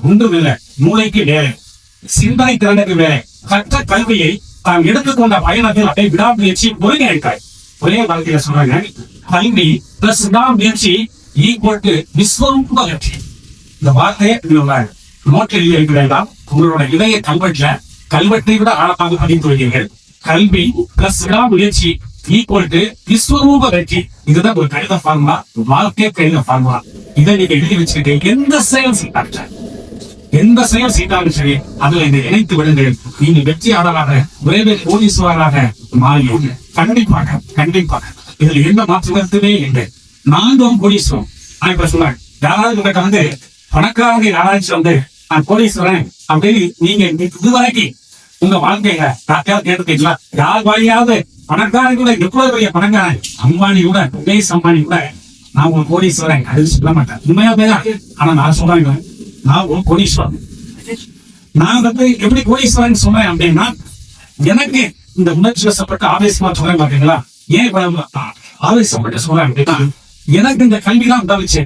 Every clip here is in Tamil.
ஒன்றும் இல்லை, மூளைக்கு வேலை, சிந்தனை திறனுக்கு வேலை. கற்ற கல்வியை தான் எடுத்துக்கொண்ட பயணத்தில் அப்படியே விடாமுயற்சி ஒருங்கிணைத்தாய். ஒரே வாழ்க்கையில சொல்றாங்க, கல்வி பிளஸ் விடாமுயற்சி ஈக்குவல் டு விஸ்வரூப வெற்றி. இந்த வார்த்தையை நோட்டில் எழுதி வேண்டாம். உங்களோட இதய கல்வெட்டை விட ஆழமாக பதிந்து வருகிறீர்கள். கல்வி பிளஸ் விடாமுயற்சி ஈக்குவல் டு விஸ்வரூப வெற்றி. இதுதான் ஒரு கணித ஃபார்முலா, வாழ்க்கை கணித ஃபார்முலா. இதை நீங்க எழுதி வச்சிருக்கீங்க. எந்த செயல் செய்தாலும் சரி, அதுல இதை இணைத்து விடுங்கள். நீங்க வெற்றியாளராக, விரைவில் கோடீஸ்வரராக மாறி கண்டிப்பாக இதுல எந்த மாற்று கருத்துமே இல்லை. நான்கும் கோடீஸ்வரம். நான் இப்ப சொல்றேன், யாராவது உங்கள்கிட்ட பணக்காரங்க யாராச்சும் நான் கோடீஸ்வரன் அப்படின்னு நீங்க இதுவரைக்கும் உங்க வாழ்க்கையில யாரையாவது கேட்டுக்கலாம்? யார் வழியாவது பணக்காரன் கூட எவ்வளவு பெரிய பணக்காரன், அம்பானி கூட, முகேஷ் அம்பானி கூட நான் ஒரு கோடீஸ்வரன் அது சொல்ல மாட்டேன். உண்மையாவே ஆனா நான் சொல்றேன், நான் ஒரு கோடீஸ்வரன். நான் எப்படி கோடீஸ்வரன் சொல்றேன் அப்படின்னா, எனக்கு இந்த உணர்ச்சி வசப்பட்ட ஆவேசமா சொல்றேன் பாத்தீங்களா? ஏன் ஆவேசப்பட்டு சொல்றேன் அப்படின்னா, எனக்கு இந்த கல்விதான் உதவிச்சு.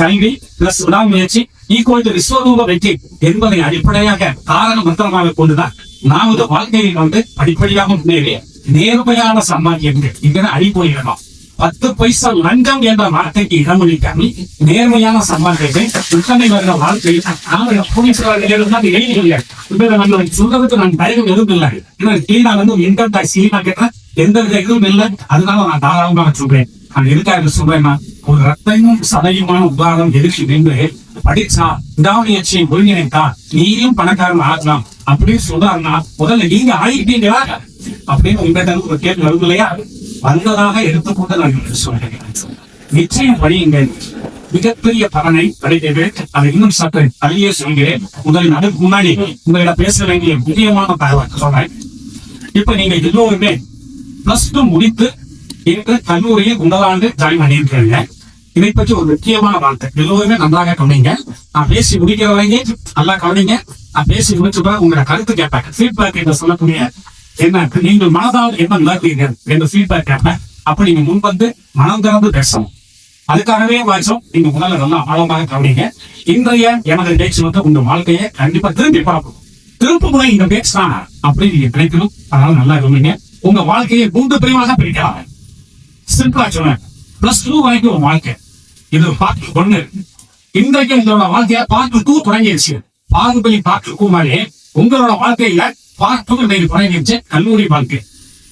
கல்வி பிளஸ் விடாமுயற்சி ஈக்குவல் டு விஸ்வரூப வெற்றி என்பதை அடிப்படையாக காரண மந்திரமாக கொண்டுதான் நான் இந்த வாழ்க்கையில் படிப்படியாக முன்னேறிய நேர்மையான சம்பாதியங்கள் இங்க அடிப்படையிடணும். 10 பைசா லஞ்சம் என்ற வார்த்தைக்கு இடமளிக்காமல் நேர்மையான சம்பாதியத்தை உத்தமை வருகிற வாழ்க்கையில் சொல்றதுக்கு நான் தயக்கம் எதுவும் இல்லை. ஏன்னா இன்கம் டாக்ஸ் கேட்டேன், எந்த வித இதுவும் இல்லை. அதனால நான் தாராளமாக சொல்றேன். நான் எதுக்காக சொல்றேன்னா, ஒரு ரத்தமும் சதையுமான உதாரணம் எதிர்த்து நின்று படிச்சா விடாமுயற்சியை ஒருங்கிணைத்தா நீயும் பணக்காரன் ஆகலாம் அப்படின்னு சொல்றாருன்னா, முதல்ல நீங்க ஆகிட்டீங்களா அப்படின்னு உங்கள்கிட்ட ஒரு கேள்வி வரும் இல்லையா? வந்ததாக எடுத்துக்கொண்டு நான் சொல்றேன். நிச்சயம் படியுங்கள், மிகப்பெரிய பலனை கிடைக்கிறது. அதை இன்னும் சற்று தள்ளியே சொல்கிறேன். முதலில் அதுக்கு முன்னாடி உங்களிட பேச வேண்டிய முக்கியமான தகவல் சொல்றேன். இப்ப நீங்க எல்லோருமே +2 முடித்து இன்று கல்லூரியில் முதலாண்டு ஜாயின் பண்ணியிருக்கீங்க. இதை பற்றி ஒரு முக்கியமான வார்த்தை எல்லோருமே நன்றாக கவனிங்க. நான் பேசி முடிக்கிறவங்க நல்லா கவனிங்க. நான் பேசி முடிச்சுட்டா உங்களோட கருத்து கேட்பாங்க, ஃபீட்பேக் என்று சொல்லக்கூடிய என்ன நீங்கள் மனதால் என்ன நினைக்கிறீர்கள் என்று ஃபீட்பேக் கேட்பேன். அப்ப நீங்க முன்வந்து மனம் திறந்து பேசணும். அதுக்காகவே வாய்ச்சோம். நீங்க முதல்ல நல்லா ஆழமாக கவனிங்க. இன்றைய எனது பேச்சு உங்க வாழ்க்கையை கண்டிப்பா திரும்பி பார்க்கணும். திரும்ப போய் இந்த பேச்சு தான் அப்படின்னு நீங்க கிடைக்கணும். அதனால நல்லா கவனிங்க. உங்க வாழ்க்கையை 3 பிரிவாக பிரிக்கலாம். சிம்பிளா சொன்னேன், +2 வரைக்கும் ஒரு வாழ்க்கை. இது பார்ட் 1. இன்றைக்கு உங்களோட வாழ்க்கைய பார்ட் 2 தொடங்கிடுச்சு. பாகுபலி பார்ட் 2 மாதிரி உங்களோட வாழ்க்கையில பார்ட் 2 தொடங்கிடுச்சு. கல்லூரி வாழ்க்கை.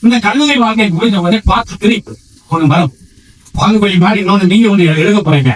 இந்த கல்லூரி வாழ்க்கை முடிஞ்ச உடனே பார்ட் 3 ஒண்ணு வரும். பாகுபலி மாதிரி இன்னொன்னு நீங்க ஒண்ணு எழுத போறீங்க.